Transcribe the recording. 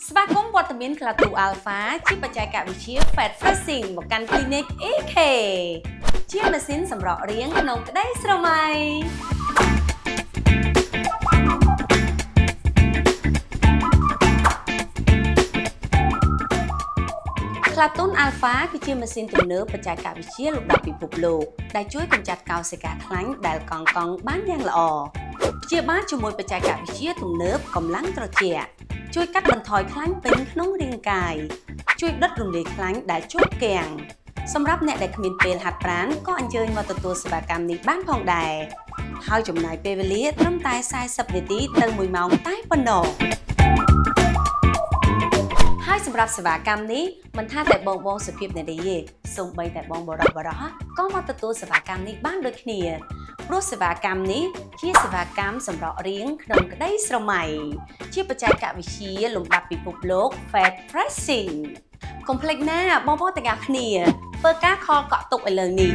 ស្វាគមន៍វត្តមានក្លាទូ Alpha ជាបច្ចេកវិទ្យា Fat Pressing មកកាន់ Clinic AK ជាម៉ាស៊ីនសម្រករាងក្នុងក្តីស្រមៃក្លាទូ Alpha គឺជាម៉ាស៊ីនទំនើបបច្ចេកវិទ្យាលំដាប់ពិភពលោកដែលជួយកម្ចាត់កោសិកាខ្លាញ់ដែលកង់បានយ៉ាងល្អព្យាបាលជាមួយបច្ចេកវិទ្យាទំនើបកម្លាំងត្រជាក់ជួយកាត់បន្ថយខ្លាញ់ពេញក្នុងរាងកាយជួយដុតរំលាយខ្លាញ់ដែលជាប់គាំងសម្រាប់អ្នកដែលគ្មានពេលហាត់ប្រាណក៏អញ្ជើញមកទទួលសេវាកម្មនេះបានផងដែរហើយចំណាយពេលវេលាត្រឹមតែ40នាទីទៅ1ម៉ោងតែប៉ុណ្ណោះហើយសម្រាប់សេវាកម្មនេះមិនថាតែបងសុភាពនារីទេសូម្បីតែបងបរោះក៏មកទទួលសេវាកម្មនេះបានដូចគ្នាព្រោះសេវាកម្មនេះជាសេវាកម្មសម្រករាងក្នុងក្តីស្រមៃជាបច្ចេកវិទ្យាលំដាប់ពិភពលោក Fat Pressing កុំភ្លេចណាបងទាំងអស់គ្នាធ្វើការខលកក់ទុកឥឡូវនេះ